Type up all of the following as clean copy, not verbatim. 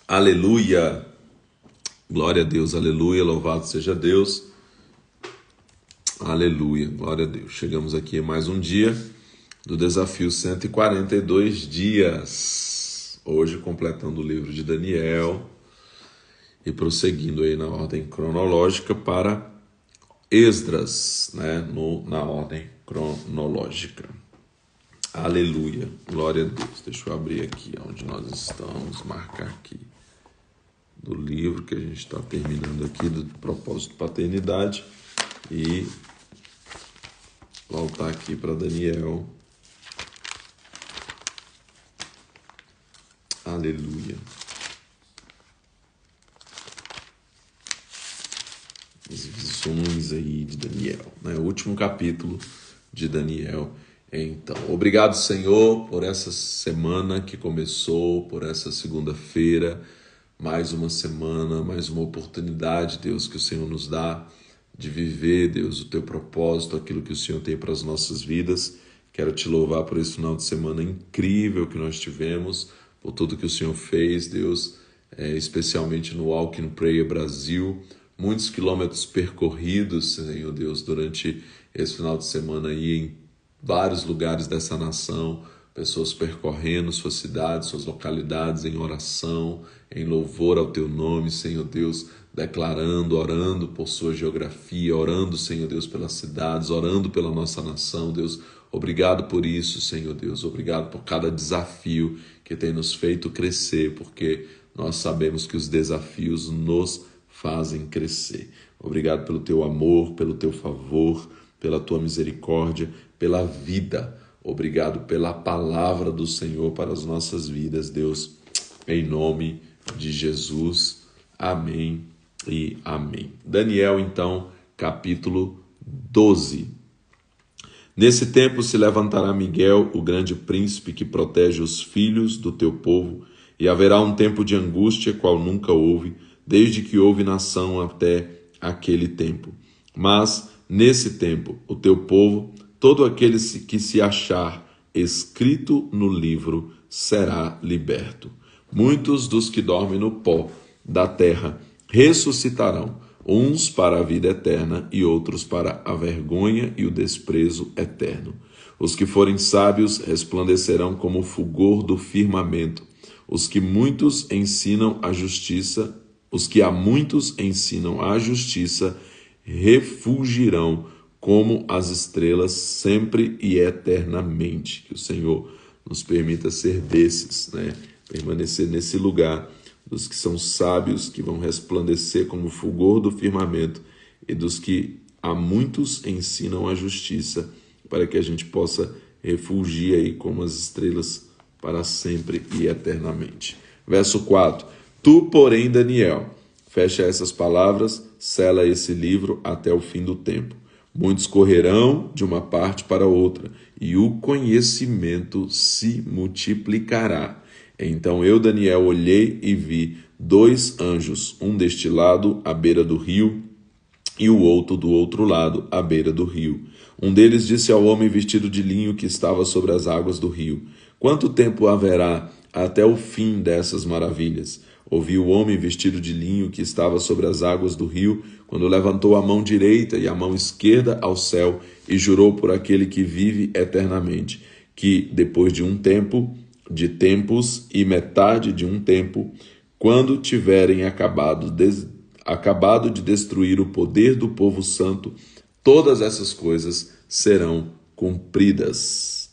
Aleluia, glória a Deus, aleluia, louvado seja Deus, aleluia, glória a Deus. Chegamos aqui a mais um dia do desafio 142 dias, hoje completando o livro de Daniel e prosseguindo aí na ordem cronológica para Esdras, né, na ordem cronológica. Aleluia, glória a Deus. Deixa eu abrir aqui onde nós estamos, marcar aqui do livro que a gente está terminando aqui, do propósito paternidade, e voltar aqui para Daniel. Aleluia. As visões aí de Daniel, né? O último capítulo de Daniel. Então, obrigado, Senhor, por essa semana que começou, por essa segunda-feira, mais uma semana, mais uma oportunidade, Deus, que o Senhor nos dá de viver, Deus, o teu propósito, aquilo que o Senhor tem para as nossas vidas. Quero te louvar por esse final de semana incrível que nós tivemos, por tudo que o Senhor fez, Deus, especialmente no Walk in Prayer Brasil. Muitos quilômetros percorridos, Senhor Deus, durante esse final de semana aí em vários lugares dessa nação, pessoas percorrendo suas cidades, suas localidades em oração, em louvor ao teu nome, Senhor Deus, declarando, orando por sua geografia, orando, Senhor Deus, pelas cidades, orando pela nossa nação, Deus. Obrigado por isso, Senhor Deus, obrigado por cada desafio que tem nos feito crescer, porque nós sabemos que os desafios nos fazem crescer. Obrigado pelo teu amor, pelo teu favor, pela tua misericórdia, pela vida. Obrigado pela palavra do Senhor para as nossas vidas, Deus, em nome de Jesus. Amém e amém. Daniel, então, capítulo 12. Nesse tempo se levantará Miguel, o grande príncipe que protege os filhos do teu povo, e haverá um tempo de angústia qual nunca houve, desde que houve nação até aquele tempo. Mas, nesse tempo, o teu povo, todo aquele que se achar escrito no livro, será liberto. Muitos dos que dormem no pó da terra ressuscitarão, uns para a vida eterna e outros para a vergonha e o desprezo eterno. Os que forem sábios resplandecerão como o fulgor do firmamento. Os que a muitos ensinam a justiça refugirão como as estrelas sempre e eternamente. Que o Senhor nos permita ser desses, né? Permanecer nesse lugar dos que são sábios, que vão resplandecer como o fulgor do firmamento, e dos que a muitos ensinam a justiça, para que a gente possa refugir aí como as estrelas para sempre e eternamente. Verso 4. Tu, porém, Daniel, fecha essas palavras, sela esse livro até o fim do tempo. Muitos correrão de uma parte para outra, e o conhecimento se multiplicará. Então eu, Daniel, olhei e vi 2 anjos, um deste lado, à beira do rio, e o outro do outro lado, à beira do rio. Um deles disse ao homem vestido de linho que estava sobre as águas do rio: quanto tempo haverá até o fim dessas maravilhas? Ouvi o homem vestido de linho que estava sobre as águas do rio, quando levantou a mão direita e a mão esquerda ao céu e jurou por aquele que vive eternamente, que depois de um tempo, de tempos e metade de um tempo, quando tiverem acabado de destruir o poder do povo santo, todas essas coisas serão cumpridas.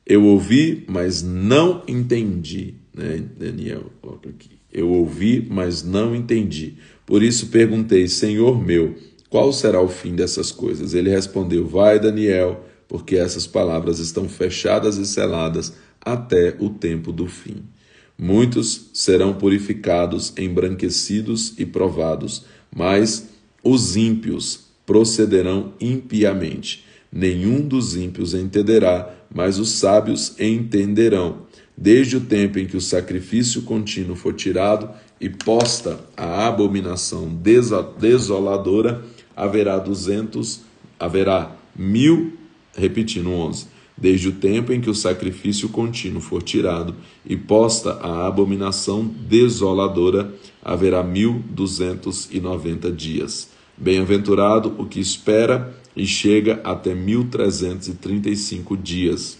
Eu ouvi, mas não entendi, né? Daniel, coloca aqui. Eu ouvi, mas não entendi. Por isso perguntei: Senhor meu, qual será o fim dessas coisas? Ele respondeu: vai, Daniel, porque essas palavras estão fechadas e seladas até o tempo do fim. Muitos serão purificados, embranquecidos e provados, mas os ímpios procederão impiamente. Nenhum dos ímpios entenderá, mas os sábios entenderão. Desde o tempo em que o sacrifício contínuo for tirado e posta a abominação desoladora, haverá 1000, repetindo 11, desde o tempo em que o sacrifício contínuo for tirado e posta a abominação desoladora, haverá 1290 dias. Bem-aventurado o que espera e chega até 1335 dias.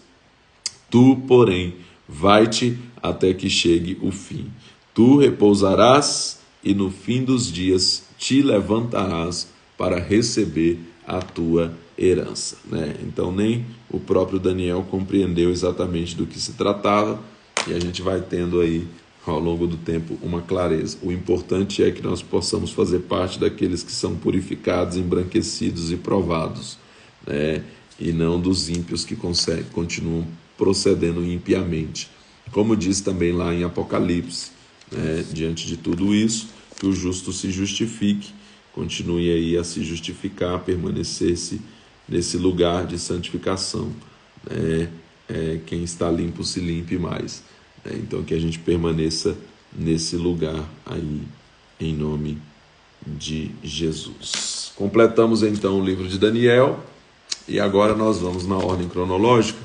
Tu, porém, vai-te até que chegue o fim. Tu repousarás e no fim dos dias te levantarás para receber a tua herança. Então nem o próprio Daniel compreendeu exatamente do que se tratava, e a gente vai tendo aí ao longo do tempo uma clareza. O importante é que nós possamos fazer parte daqueles que são purificados, embranquecidos e provados, e não dos ímpios que continuam procedendo impiamente. Como diz também lá em Apocalipse, diante de tudo isso, que o justo se justifique, continue aí a se justificar, a permanecer-se nesse lugar de santificação. Quem está limpo se limpe mais. Então que a gente permaneça nesse lugar aí, em nome de Jesus. Completamos então o livro de Daniel, e agora nós vamos na ordem cronológica,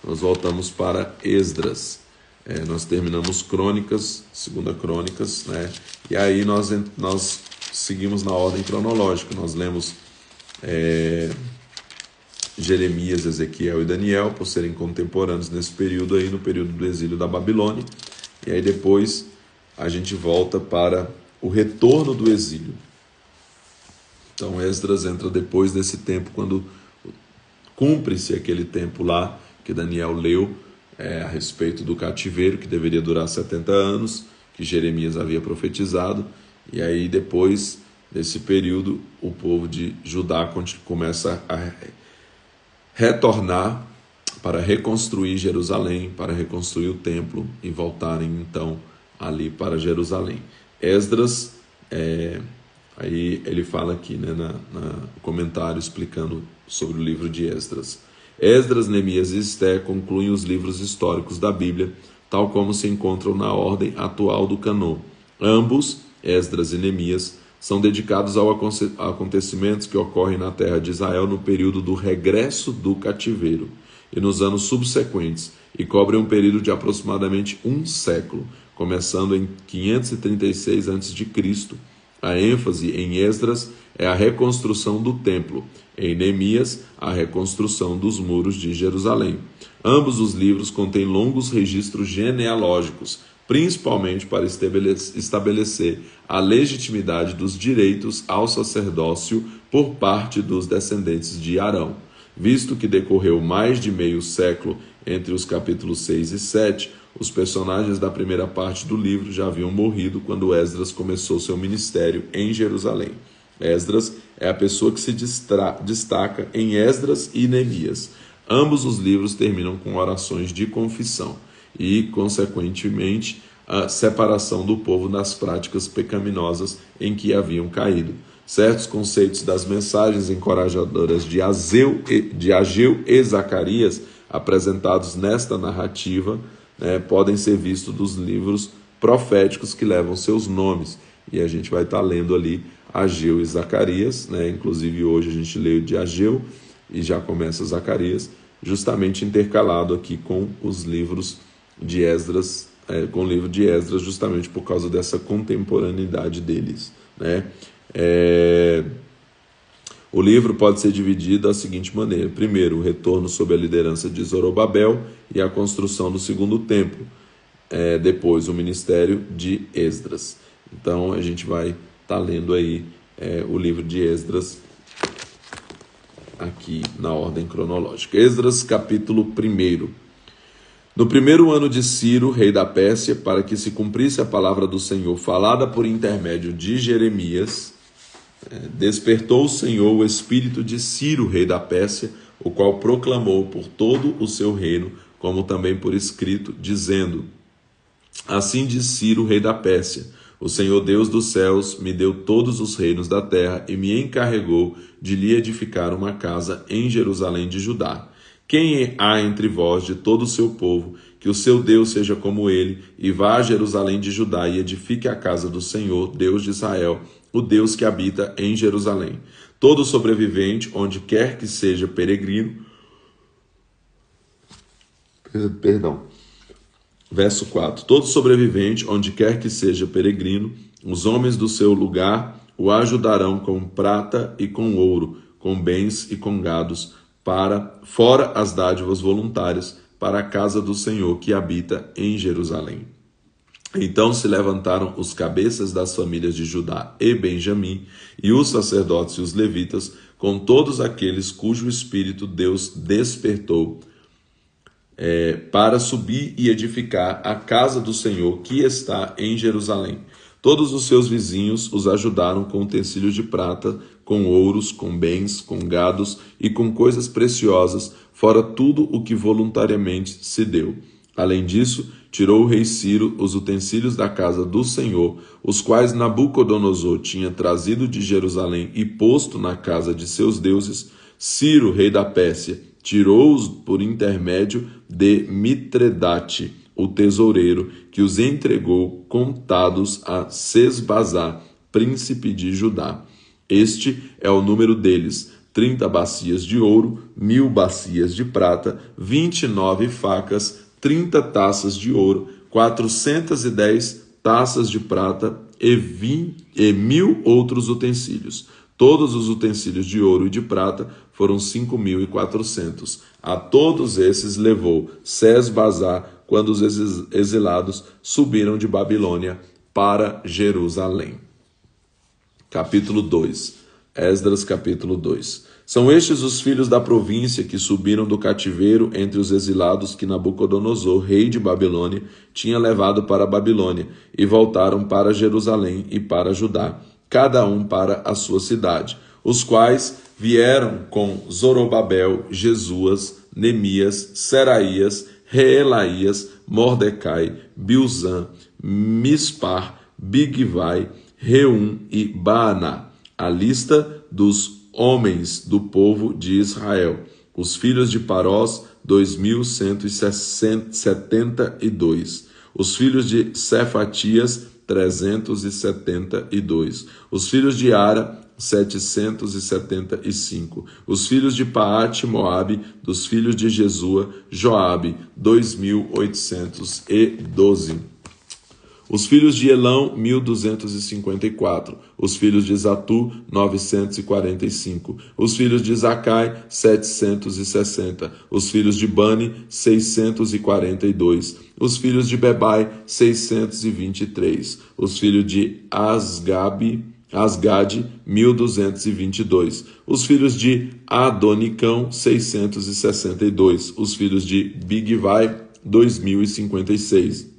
nós voltamos para Esdras. Nós terminamos Crônicas, 2 Crônicas, e aí nós seguimos na ordem cronológica. Nós lemos Jeremias, Ezequiel e Daniel, por serem contemporâneos nesse período aí, no período do exílio da Babilônia, e aí depois a gente volta para o retorno do exílio. Então Esdras entra depois desse tempo, quando cumpre-se aquele tempo lá que Daniel leu a respeito do cativeiro, que deveria durar 70 anos, que Jeremias havia profetizado, e aí depois desse período o povo de Judá começa a retornar para reconstruir Jerusalém, para reconstruir o templo e voltarem então ali para Jerusalém. Esdras, aí ele fala aqui, no comentário explicando sobre o livro de Esdras. Esdras, Neemias e Esté concluem os livros históricos da Bíblia, tal como se encontram na ordem atual do cânon. Ambos, Esdras e Neemias, são dedicados a acontecimentos que ocorrem na terra de Israel no período do regresso do cativeiro e nos anos subsequentes, e cobrem um período de aproximadamente um século, começando em 536 a.C. A ênfase em Esdras é a reconstrução do templo, em Neemias, a reconstrução dos muros de Jerusalém. Ambos os livros contêm longos registros genealógicos, principalmente para estabelecer a legitimidade dos direitos ao sacerdócio por parte dos descendentes de Arão. Visto que decorreu mais de meio século entre os capítulos 6 e 7, os personagens da primeira parte do livro já haviam morrido quando Esdras começou seu ministério em Jerusalém. Esdras é a pessoa que se destaca em Esdras e Neemias. Ambos os livros terminam com orações de confissão e, consequentemente, a separação do povo das práticas pecaminosas em que haviam caído. Certos conceitos das mensagens encorajadoras de Ageu e Zacarias, apresentados nesta narrativa, podem ser vistos dos livros proféticos que levam seus nomes. E a gente vai estar lendo ali Ageu e Zacarias, inclusive hoje a gente lê de Ageu e já começa Zacarias, justamente intercalado aqui com os livros de Esdras, com o livro de Esdras, justamente por causa dessa contemporaneidade deles. O livro pode ser dividido da seguinte maneira: primeiro, o retorno sob a liderança de Zorobabel e a construção do segundo templo. Depois, o ministério de Esdras. Então a gente vai estar lendo aí o livro de Esdras aqui na ordem cronológica. Esdras, capítulo 1. No primeiro ano de Ciro, rei da Pérsia, para que se cumprisse a palavra do Senhor falada por intermédio de Jeremias, despertou o Senhor o espírito de Ciro, rei da Pérsia, o qual proclamou por todo o seu reino, como também por escrito, dizendo: assim diz Ciro, rei da Pérsia: o Senhor Deus dos céus me deu todos os reinos da terra e me encarregou de lhe edificar uma casa em Jerusalém de Judá. Quem há entre vós de todo o seu povo, que o seu Deus seja como ele, e vá a Jerusalém de Judá e edifique a casa do Senhor, Deus de Israel, o Deus que habita em Jerusalém. Todo sobrevivente, onde quer que seja peregrino, Perdão. Verso 4. Todo sobrevivente, onde quer que seja peregrino, os homens do seu lugar o ajudarão com prata e com ouro, com bens e com gados, fora as dádivas voluntárias, para a casa do Senhor que habita em Jerusalém. Então se levantaram os cabeças das famílias de Judá e Benjamim, e os sacerdotes e os levitas, com todos aqueles cujo espírito Deus despertou, para subir e edificar a casa do Senhor que está em Jerusalém. Todos os seus vizinhos os ajudaram com utensílios de prata, com ouros, com bens, com gados e com coisas preciosas, fora tudo o que voluntariamente se deu. Além disso, tirou o rei Ciro os utensílios da casa do Senhor, os quais Nabucodonosor tinha trazido de Jerusalém e posto na casa de seus deuses. Ciro, rei da Pérsia, tirou-os por intermédio de Mitredate, o tesoureiro, que os entregou contados a Sesbazar, príncipe de Judá. Este é o número deles: 30 bacias de ouro, 1000 bacias de prata, 29 facas, 30 taças de ouro, 410 taças de prata e 1000 outros utensílios. Todos os utensílios de ouro e de prata foram 5.400. A todos esses levou Sesbazar quando os exilados subiram de Babilônia para Jerusalém. Capítulo 2. Esdras, capítulo 2. São estes os filhos da província que subiram do cativeiro entre os exilados que Nabucodonosor, rei de Babilônia, tinha levado para a Babilônia, e voltaram para Jerusalém e para Judá, cada um para a sua cidade, os quais vieram com Zorobabel, Jesuas, Neemias, Seraías, Reelaías, Mordecai, Bilzã, Mispar, Bigvai, Reum e Baaná. A lista dos homens do povo de Israel. Os filhos de Parós, 2.172. Os filhos de Cefatias, 372. Os filhos de Ara, 775. Os filhos de Paate, Moabe, dos filhos de Jesua, Joabe, 2.812. Os filhos de Elão, 1.254. Os filhos de Zatu, 945. Os filhos de Zacai, 760. Os filhos de Bani, 642. Os filhos de Bebai, 623. Os filhos de Asgade, 1.222. Os filhos de Adonicão, 662. Os filhos de Bigvai, 2.056.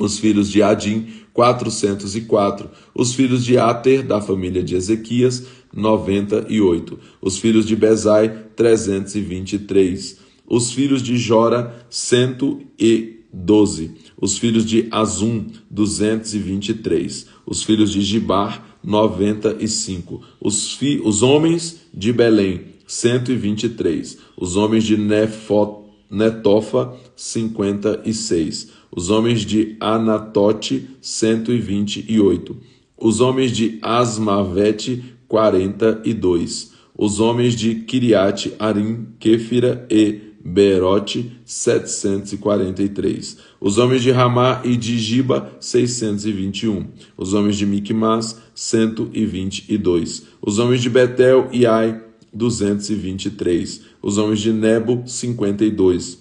Os filhos de Adim, 404. Os filhos de Ater, da família de Ezequias, 98. Os filhos de Bezai, 323. Os filhos de Jora, 112. Os filhos de Azum, 223. Os filhos de Gibar, 95. Os homens de Belém, 123. Os homens de Netofa, 56. Os homens de Anatote, 128. Os homens de Asmavete, 42. Os homens de Kiriate Arim, Kéfira e Beerote, 743. Os homens de Ramá e de Giba, 621. Os homens de Miquimás, 122. Os homens de Betel e Ai, 223. Os homens de Nebo, 52.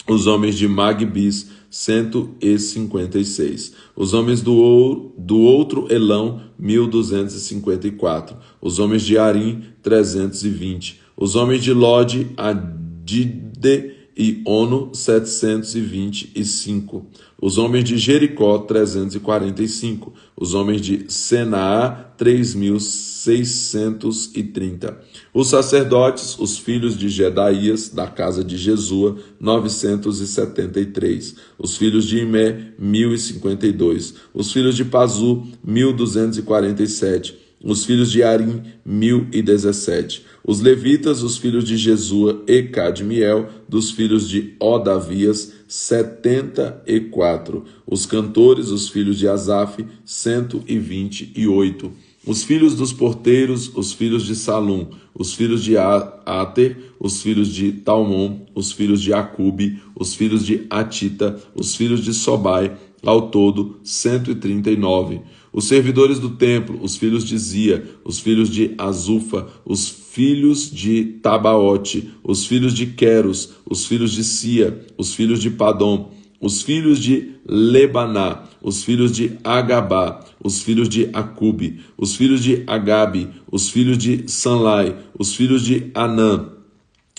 Os homens de Magbis, 156. Os homens do outro Elão, 1.254. Os homens de Arim, 320. Os homens de Lode, Adide e Ono, 725. Os homens de Jericó, 345. Os homens de Senaá, 3.630. Os sacerdotes, os filhos de Jedaías, da casa de Jesua, 973. Os filhos de Imé, 1.052. Os filhos de Pazu, 1.247. Os filhos de Arim, 1.017. Os levitas, os filhos de Jesua e Cadmiel, dos filhos de Odavias, 74. Os cantores, os filhos de Asaf, 128. Os filhos dos porteiros, os filhos de Salum, os filhos de Ater, os filhos de Talmon, os filhos de Acube, os filhos de Atita, os filhos de Sobai, ao todo 139. Os servidores do templo, os filhos de Zia, os filhos de Azufa, os filhos de Tabaote, os filhos de Queros, os filhos de Sia, os filhos de Padom, os filhos de Lebaná, os filhos de Agabá, os filhos de Acube, os filhos de Agabe, os filhos de Sanlai, os filhos de Anã,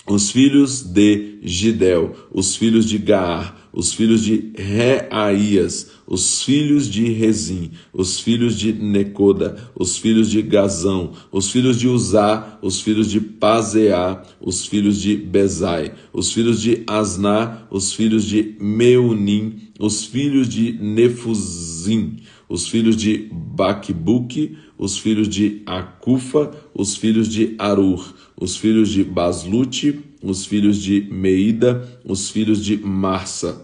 os filhos de Gidel, os filhos de Gaar, os filhos de Reaías, os filhos de Rezim, os filhos de Necoda, os filhos de Gazão, os filhos de Uzá, os filhos de Pazeá, os filhos de Bezai, os filhos de Asná, os filhos de Meunim, os filhos de Nefuzim, os filhos de Baquebuque, os filhos de Acufa, os filhos de Arur, os filhos de Baslute, os filhos de Meida, os filhos de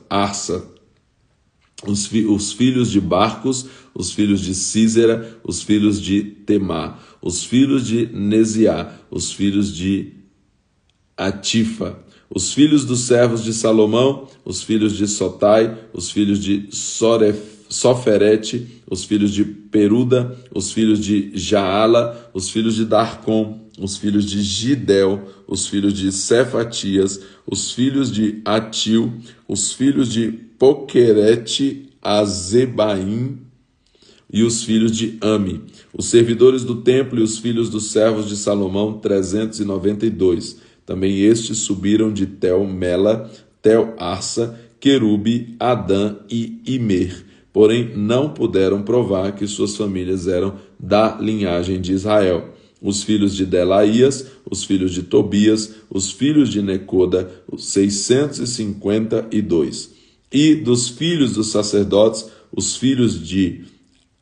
Arsa, os filhos de Barcos, os filhos de Císera, os filhos de Temá, os filhos de Neziá, os filhos de Atifa, os filhos dos servos de Salomão, os filhos de Sotai, os filhos de Soferete, os filhos de Peruda, os filhos de Jaala, os filhos de Darcom, os filhos de Gidel, os filhos de Cefatias, os filhos de Atil, os filhos de Poquerete Azebaim e os filhos de Ami, os servidores do templo e os filhos dos servos de Salomão, 392. Também estes subiram de Tel-Mela, Tel-Arsa, Querube, Adã e Imer. Porém, não puderam provar que suas famílias eram da linhagem de Israel. Os filhos de Delaías, os filhos de Tobias, os filhos de Necoda, os 652. E dos filhos dos sacerdotes, os filhos de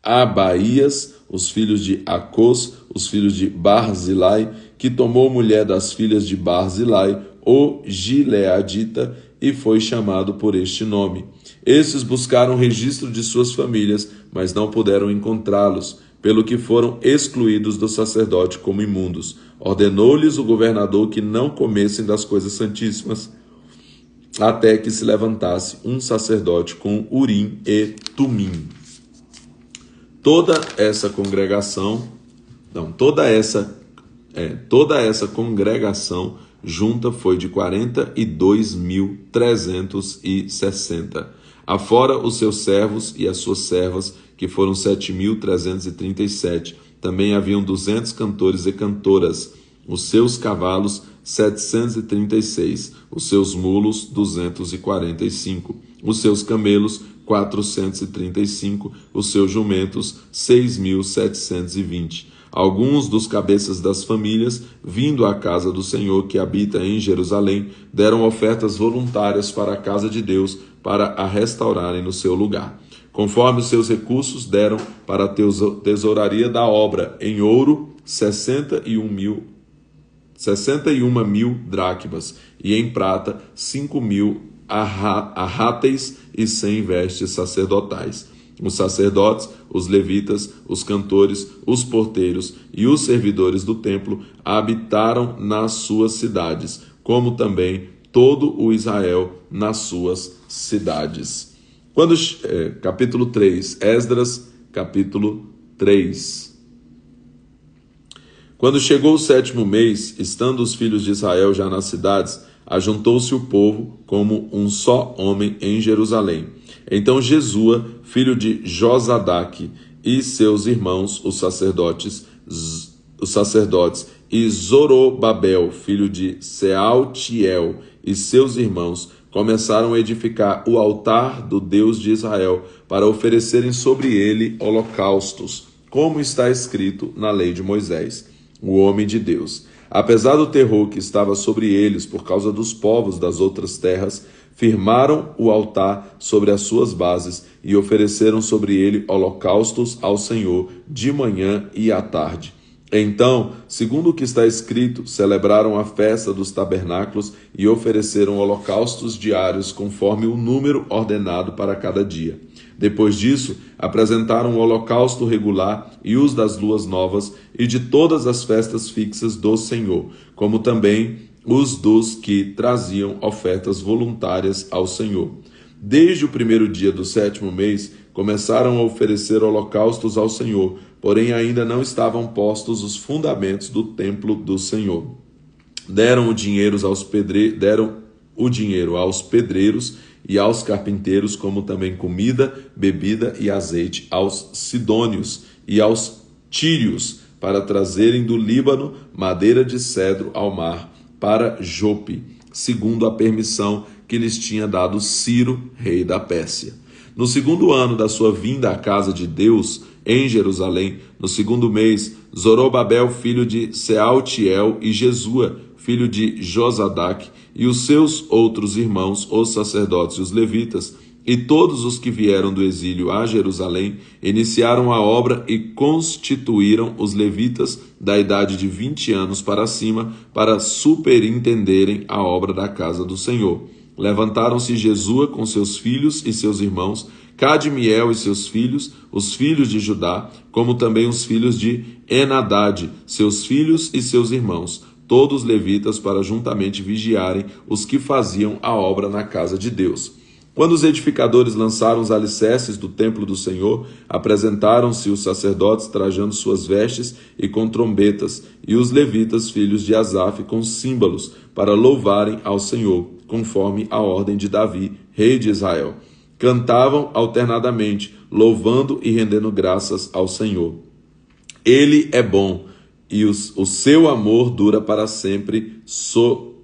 Abaías, os filhos de Acos, os filhos de Barzilai, que tomou mulher das filhas de Barzilai, o Gileadita, e foi chamado por este nome. Estes buscaram o registro de suas famílias, mas não puderam encontrá-los, pelo que foram excluídos do sacerdote como imundos. Ordenou-lhes o governador que não comessem das coisas santíssimas, até que se levantasse um sacerdote com Urim e Tumim. Toda essa congregação junta foi de 42.360, afora os seus servos e as suas servas, que foram 7.337. Também haviam 200 cantores e cantoras, os seus cavalos 736, os seus mulos 245, os seus camelos 435, os seus jumentos 6.720. Alguns dos cabeças das famílias, vindo à casa do Senhor que habita em Jerusalém, deram ofertas voluntárias para a casa de Deus, para a restaurarem no seu lugar. Conforme os seus recursos, deram para a tesouraria da obra, em ouro, 61 mil dracmas, e em prata, 5.000 arráteis e 100 vestes sacerdotais. Os sacerdotes, os levitas, os cantores, os porteiros e os servidores do templo habitaram nas suas cidades, como também todo o Israel nas suas cidades. Capítulo 3, Esdras, capítulo 3. Quando chegou o 7º mês, estando os filhos de Israel já nas cidades, ajuntou-se o povo como um só homem em Jerusalém. Então Jesua, filho de Josadaque, e seus irmãos, os sacerdotes, e Zorobabel, filho de Sealtiel, e seus irmãos, começaram a edificar o altar do Deus de Israel, para oferecerem sobre ele holocaustos, como está escrito na lei de Moisés, o homem de Deus. Apesar do terror que estava sobre eles por causa dos povos das outras terras, firmaram o altar sobre as suas bases e ofereceram sobre ele holocaustos ao Senhor de manhã e à tarde. Então, segundo o que está escrito, celebraram a festa dos tabernáculos e ofereceram holocaustos diários conforme o número ordenado para cada dia. Depois disso, apresentaram o holocausto regular e os das luas novas e de todas as festas fixas do Senhor, como também os dos que traziam ofertas voluntárias ao Senhor. Desde o primeiro dia do 7º mês, começaram a oferecer holocaustos ao Senhor, porém ainda não estavam postos os fundamentos do templo do Senhor. Deram o dinheiro aos pedreiros e aos carpinteiros, como também comida, bebida e azeite aos sidônios e aos tírios, para trazerem do Líbano madeira de cedro ao mar, para Jope, segundo a permissão que lhes tinha dado Ciro, rei da Pérsia. No 2º ano da sua vinda à casa de Deus, em Jerusalém, no 2º mês, Zorobabel, filho de Sealtiel, e Jesua, filho de Josadaque, e os seus outros irmãos, os sacerdotes e os levitas, e todos os que vieram do exílio a Jerusalém, iniciaram a obra e constituíram os levitas da idade de 20 anos para cima, para superintenderem a obra da casa do Senhor. Levantaram-se Jesua com seus filhos e seus irmãos, Cadmiel e seus filhos, os filhos de Judá, como também os filhos de Enadade, seus filhos e seus irmãos, todos levitas, para juntamente vigiarem os que faziam a obra na casa de Deus. Quando os edificadores lançaram os alicerces do templo do Senhor, apresentaram-se os sacerdotes trajando suas vestes e com trombetas, e os levitas, filhos de Asaf, com símbolos, para louvarem ao Senhor, conforme a ordem de Davi, rei de Israel. Cantavam alternadamente, louvando e rendendo graças ao Senhor. Ele é bom, e o seu amor dura para sempre sobre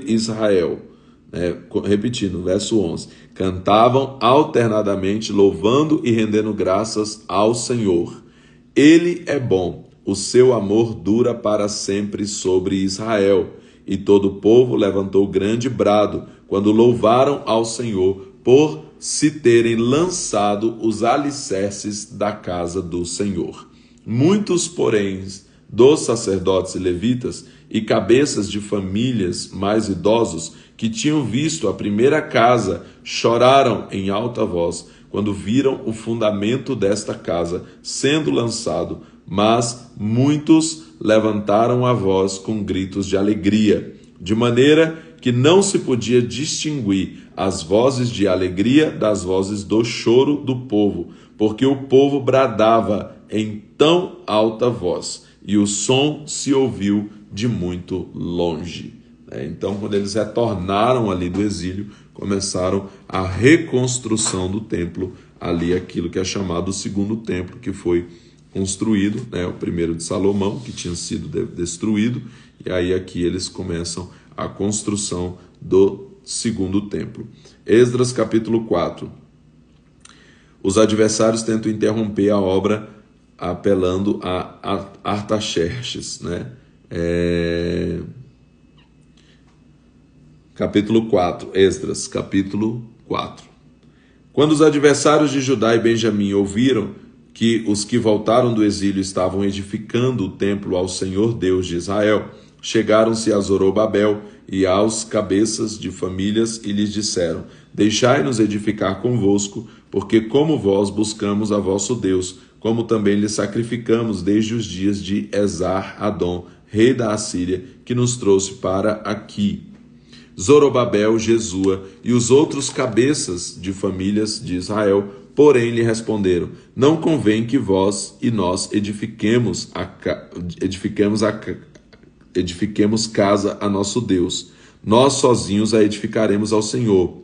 Israel. Repetindo, verso 11. Cantavam alternadamente, louvando e rendendo graças ao Senhor. Ele é bom, o seu amor dura para sempre sobre Israel. E todo o povo levantou grande brado, quando louvaram ao Senhor, por se terem lançado os alicerces da casa do Senhor. Muitos, porém, dos sacerdotes e levitas e cabeças de famílias mais idosos que tinham visto a primeira casa choraram em alta voz quando viram o fundamento desta casa sendo lançado, mas muitos levantaram a voz com gritos de alegria, de maneira que não se podia distinguir as vozes de alegria das vozes do choro do povo, porque o povo bradava em tão alta voz, e o som se ouviu de muito longe. Então, quando eles retornaram ali do exílio, começaram a reconstrução do templo, ali aquilo que é chamado o segundo templo, que foi construído, o primeiro de Salomão, que tinha sido destruído, e aí aqui eles começam a construção do segundo templo. Esdras capítulo 4. Os adversários tentam interromper a obra apelando a Artaxerxes, Capítulo 4, Esdras, capítulo 4. Quando os adversários de Judá e Benjamim ouviram que os que voltaram do exílio estavam edificando o templo ao Senhor Deus de Israel, chegaram-se a Zorobabel e aos cabeças de famílias e lhes disseram: Deixai-nos edificar convosco, porque como vós buscamos a vosso Deus, como também lhe sacrificamos desde os dias de Esar-Adom, rei da Assíria, que nos trouxe para aqui. Zorobabel, Jesua e os outros cabeças de famílias de Israel, porém, lhe responderam: Não convém que vós e nós edifiquemos casa a nosso Deus. Nós sozinhos a edificaremos ao Senhor.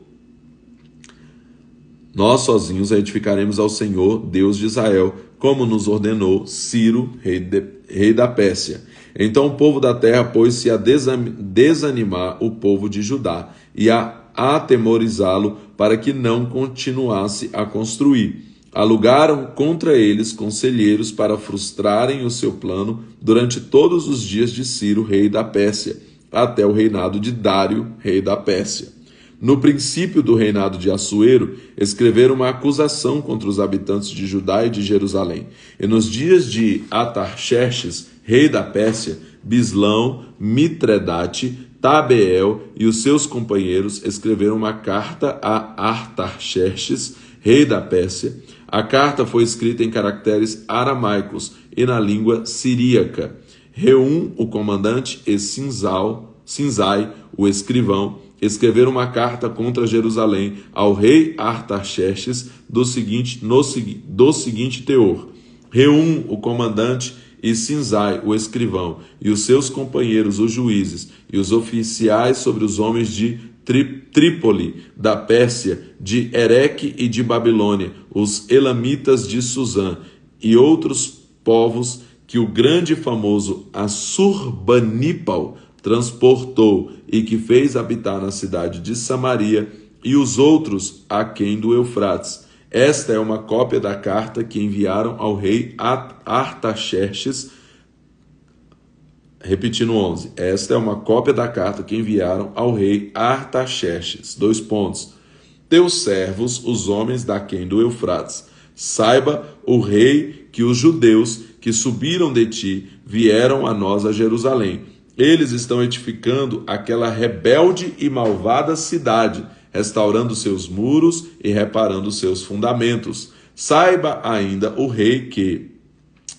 Nós sozinhos a edificaremos ao Senhor, Deus de Israel, como nos ordenou Ciro, rei da Pérsia. Então o povo da terra pôs-se a desanimar o povo de Judá e a atemorizá-lo para que não continuasse a construir. Alugaram contra eles conselheiros para frustrarem o seu plano durante todos os dias de Ciro, rei da Pérsia, até o reinado de Dário, rei da Pérsia. No princípio do reinado de Assuero, escreveram uma acusação contra os habitantes de Judá e de Jerusalém. E nos dias de Artaxerxes, rei da Pérsia, Bislão, Mitredate, Tabeel e os seus companheiros escreveram uma carta a Artaxerxes, rei da Pérsia. A carta foi escrita em caracteres aramaicos e na língua siríaca. Reum, o comandante, e Sinzai, o escrivão, escreveram uma carta contra Jerusalém ao rei Artaxerxes do seguinte teor: Reum, o comandante, e Sinzai, o escrivão, e os seus companheiros, os juízes, e os oficiais sobre os homens de Trípoli, da Pérsia, de Ereque e de Babilônia, os elamitas de Suzã, e outros povos que o grande e famoso Assurbanipal transportou e que fez habitar na cidade de Samaria, e os outros aquém do Eufrates. Esta é uma cópia da carta que enviaram ao rei Artaxerxes. Repetindo 11. Esta é uma cópia da carta que enviaram ao rei Artaxerxes. Teus servos, os homens daquém do Eufrates. Saiba o rei que os judeus que subiram de ti vieram a nós a Jerusalém. Eles estão edificando aquela rebelde e malvada cidade, restaurando seus muros e reparando seus fundamentos. Saiba ainda o rei que,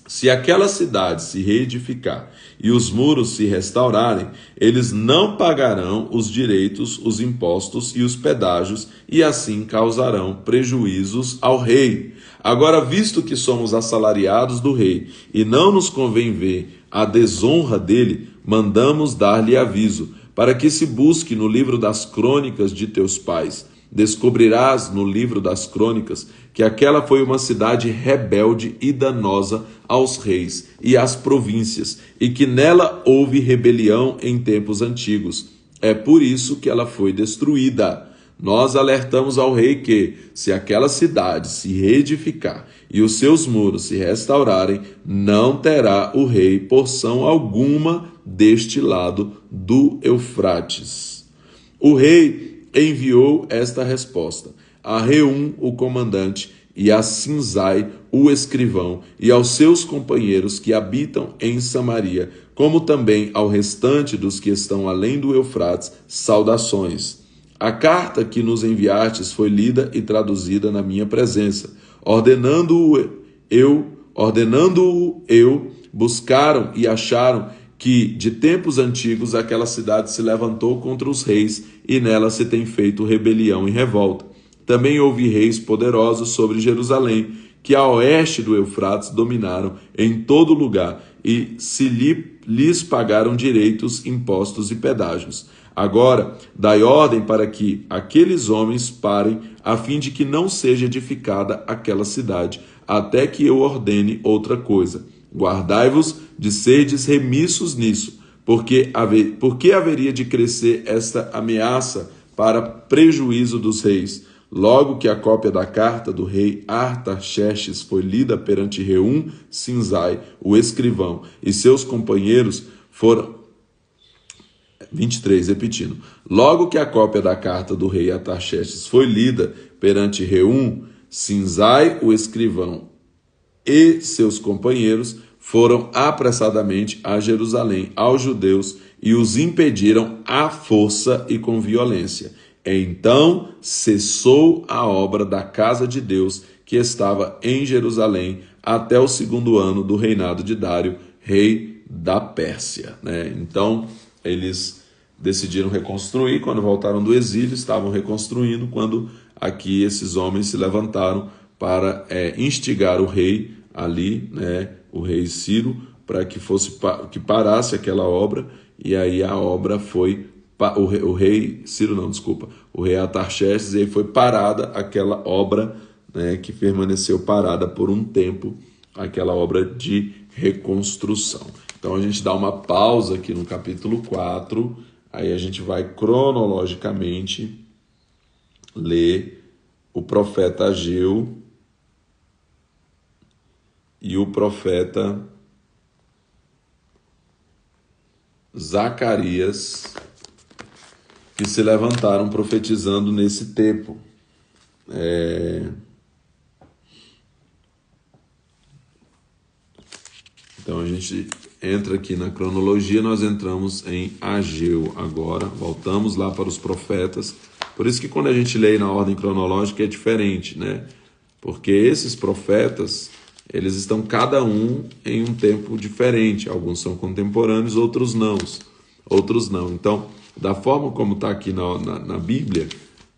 se aquela cidade se reedificar e os muros se restaurarem, eles não pagarão os direitos, os impostos e os pedágios, e assim causarão prejuízos ao rei. Agora, visto que somos assalariados do rei e não nos convém ver a desonra dele, mandamos dar-lhe aviso, para que se busque no livro das crônicas de teus pais. Descobrirás no livro das crônicas que aquela foi uma cidade rebelde e danosa aos reis e às províncias, e que nela houve rebelião em tempos antigos. É por isso que ela foi destruída. Nós alertamos ao rei que, se aquela cidade se reedificar e os seus muros se restaurarem, não terá o rei porção alguma deste lado do Eufrates. O rei enviou esta resposta a Reum, o comandante, e a Sinzai, o escrivão, e aos seus companheiros que habitam em Samaria, como também ao restante dos que estão além do Eufrates, saudações. A carta que nos enviastes foi lida e traduzida na minha presença. Ordenando-o eu, buscaram e acharam que, de tempos antigos, aquela cidade se levantou contra os reis e nela se tem feito rebelião e revolta. Também houve reis poderosos sobre Jerusalém, que a oeste do Eufrates dominaram em todo lugar e lhes pagaram direitos, impostos e pedágios. Agora, dai ordem para que aqueles homens parem, a fim de que não seja edificada aquela cidade, até que eu ordene outra coisa. Guardai-vos de serdes remissos nisso, porque haveria de crescer esta ameaça para prejuízo dos reis. Logo que a cópia da carta do rei Artaxerxes foi lida perante Reum, Sinzai, o escrivão, e seus companheiros foram... 23, repetindo. Logo que a cópia da carta do rei Artaxerxes foi lida perante Reum, Sinzai, o escrivão, e seus companheiros foram apressadamente a Jerusalém, aos judeus, e os impediram à força e com violência. Então cessou a obra da casa de Deus que estava em Jerusalém até o 2º ano do reinado de Dário, rei da Pérsia. Então eles decidiram reconstruir. Quando voltaram do exílio, estavam reconstruindo, quando aqui esses homens se levantaram para instigar o rei ali, o rei Ciro, para que parasse aquela obra. E aí a obra foi... O rei Ciro não, desculpa, o rei Artaxerxes, e aí foi parada aquela obra, que permaneceu parada por um tempo, aquela obra de reconstrução. Então a gente dá uma pausa aqui no capítulo 4, aí a gente vai cronologicamente ler o profeta Ageu e o profeta Zacarias, que se levantaram profetizando nesse tempo. Então a gente entra aqui na cronologia, nós entramos em Ageu agora, voltamos lá para os profetas, Por isso que quando a gente lê na ordem cronológica é diferente, né? Porque esses profetas, eles estão cada um em um tempo diferente. Alguns são contemporâneos, outros não. Então, da forma como está aqui na Bíblia,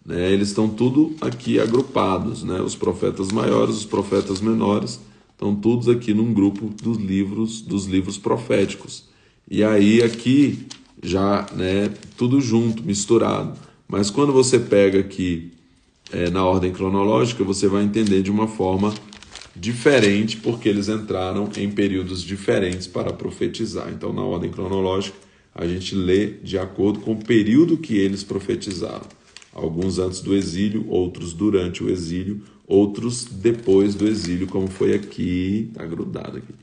né, eles estão tudo aqui agrupados, né? Os profetas maiores, os profetas menores, estão todos aqui num grupo dos livros proféticos. E aí aqui já, né, tudo junto, misturado. Mas quando você pega aqui na ordem cronológica, você vai entender de uma forma diferente, porque eles entraram em períodos diferentes para profetizar. Então, na ordem cronológica, a gente lê de acordo com o período que eles profetizaram. Alguns antes do exílio, outros durante o exílio, outros depois do exílio, como foi aqui, está grudado aqui,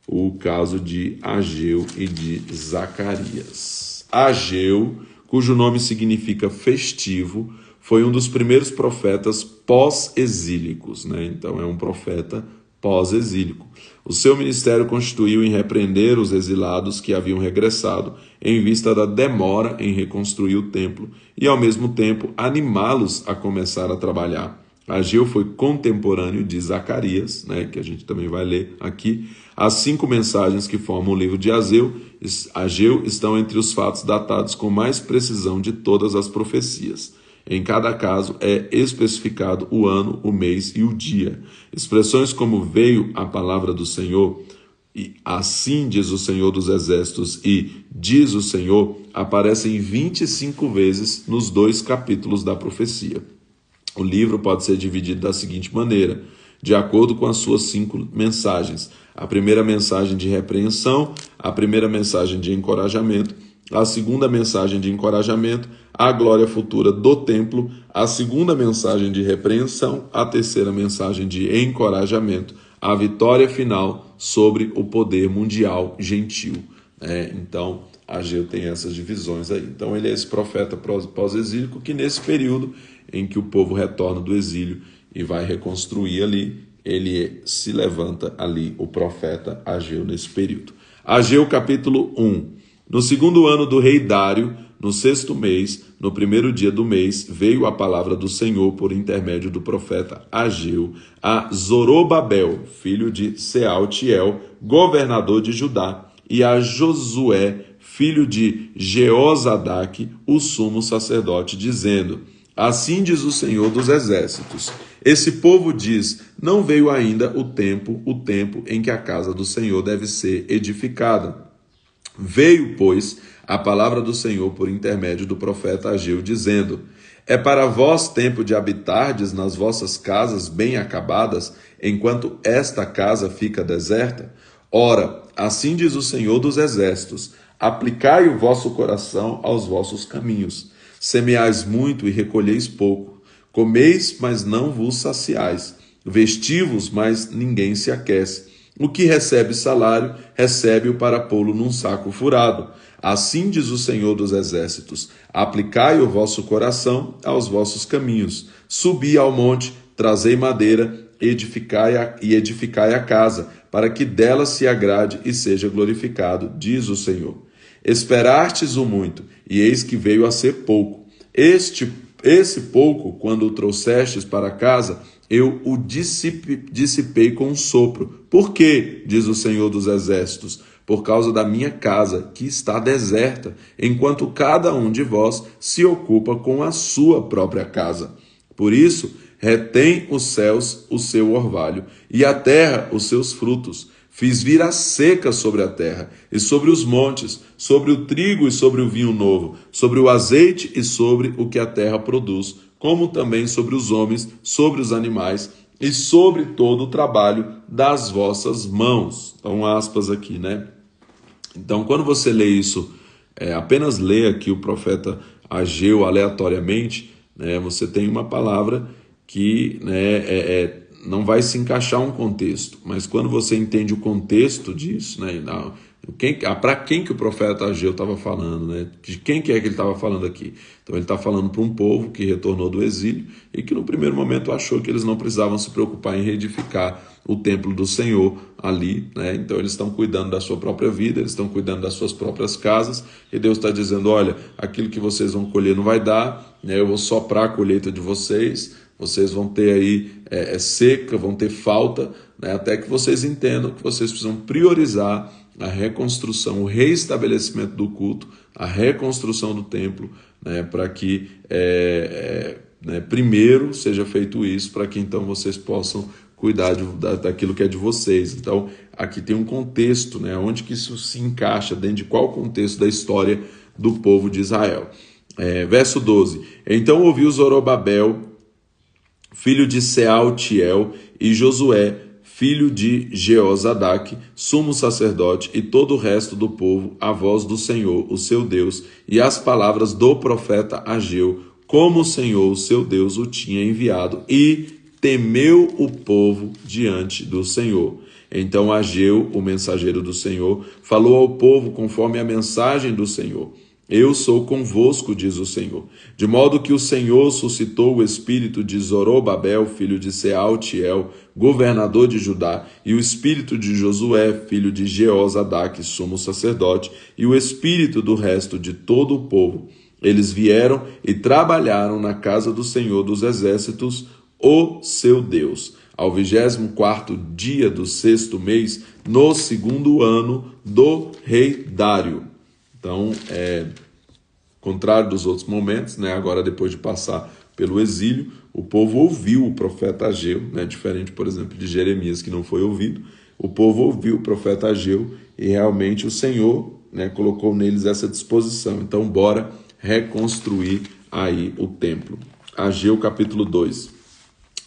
o caso de Ageu e de Zacarias. Ageu, cujo nome significa festivo, foi um dos primeiros profetas pós-exílicos, né? Então é um profeta pós-exílico. O seu ministério constituiu em repreender os exilados que haviam regressado em vista da demora em reconstruir o templo e, ao mesmo tempo, animá-los a começar a trabalhar. Ageu foi contemporâneo de Zacarias, né, que a gente também vai ler aqui. As 5 mensagens que formam o livro de Ageu estão entre os fatos datados com mais precisão de todas as profecias. Em cada caso é especificado o ano, o mês e o dia. Expressões como veio a palavra do Senhor, e assim diz o Senhor dos Exércitos e diz o Senhor, aparecem 25 vezes nos 2 capítulos da profecia. O livro pode ser dividido da seguinte maneira, de acordo com as suas 5 mensagens. A primeira mensagem de repreensão, a primeira mensagem de encorajamento, a segunda mensagem de encorajamento, a glória futura do templo, a segunda mensagem de repreensão, a terceira mensagem de encorajamento, a vitória final sobre o poder mundial gentil. Então, Ageu tem essas divisões aí. Então, ele é esse profeta pós-exílico que nesse período em que o povo retorna do exílio e vai reconstruir ali, ele se levanta ali, o profeta Ageu, nesse período. Ageu capítulo 1. No 2º ano do rei Dário, no 6º mês, no 1º dia do mês, veio a palavra do Senhor por intermédio do profeta Ageu a Zorobabel, filho de Sealtiel, governador de Judá, e a Josué, filho de Jeozadaque, o sumo sacerdote, dizendo: assim diz o Senhor dos Exércitos. Esse povo diz, não veio ainda o tempo em que a casa do Senhor deve ser edificada. Veio, pois, a palavra do Senhor por intermédio do profeta Ageu, dizendo: é para vós tempo de habitardes nas vossas casas bem acabadas, enquanto esta casa fica deserta? Ora, assim diz o Senhor dos Exércitos, aplicai o vosso coração aos vossos caminhos. Semeais muito e recolheis pouco. Comeis, mas não vos saciais. Vestivos, mas ninguém se aquece. O que recebe salário, recebe-o para pô-lo num saco furado. Assim diz o Senhor dos Exércitos, aplicai o vosso coração aos vossos caminhos. Subi ao monte, trazei madeira, edificai a casa, para que dela se agrade e seja glorificado, diz o Senhor. Esperastes o muito, e eis que veio a ser pouco. Esse pouco, quando o trouxestes para casa, eu o dissipei com um sopro. Por quê? Diz o Senhor dos Exércitos. Por causa da minha casa, que está deserta, enquanto cada um de vós se ocupa com a sua própria casa. Por isso, retém os céus o seu orvalho, e a terra os seus frutos. Fiz vir a seca sobre a terra, e sobre os montes, sobre o trigo e sobre o vinho novo, sobre o azeite e sobre o que a terra produz, como também sobre os homens, sobre os animais e sobre todo o trabalho das vossas mãos. Então, aspas aqui, né? Então, quando você lê isso, apenas lê aqui o profeta Ageu aleatoriamente, né, você tem uma palavra que não vai se encaixar um contexto, mas quando você entende o contexto disso, né, Para quem que o profeta Ageu estava falando, né? De quem que é que ele estava falando aqui? Então ele está falando para um povo que retornou do exílio e que no primeiro momento achou que eles não precisavam se preocupar em reedificar o templo do Senhor ali, né? Então eles estão cuidando da sua própria vida, eles estão cuidando das suas próprias casas, e Deus está dizendo: olha, aquilo que vocês vão colher não vai dar, né? Eu vou soprar a colheita de vocês vão ter aí seca, vão ter falta, né? Até que vocês entendam que vocês precisam priorizar a reconstrução, o reestabelecimento do culto, a reconstrução do templo, né, para que primeiro seja feito isso, para que então vocês possam cuidar daquilo que é de vocês. Então, aqui tem um contexto, né, onde que isso se encaixa, dentro de qual contexto da história do povo de Israel. Verso 12: Então ouviu Zorobabel, filho de Sealtiel, e Josué, filho de Jeozadaque, sumo sacerdote, e todo o resto do povo, a voz do Senhor, o seu Deus, e as palavras do profeta Ageu, como o Senhor, o seu Deus, o tinha enviado, e temeu o povo diante do Senhor. Então Ageu, o mensageiro do Senhor, falou ao povo conforme a mensagem do Senhor. Eu sou convosco, diz o Senhor. De modo que o Senhor suscitou o espírito de Zorobabel, filho de Sealtiel, governador de Judá, e o espírito de Josué, filho de Jeozadaque, sumo sacerdote, e o espírito do resto de todo o povo. Eles vieram e trabalharam na casa do Senhor dos Exércitos, o seu Deus, ao 24º dia do 6º mês, no 2º ano do rei Dário. Então, contrário dos outros momentos, né? Agora depois de passar pelo exílio, o povo ouviu o profeta Ageu, né? Diferente, por exemplo, de Jeremias, que não foi ouvido. O povo ouviu o profeta Ageu e realmente o Senhor, né, colocou neles essa disposição. Então, bora reconstruir aí o templo. Ageu capítulo 2.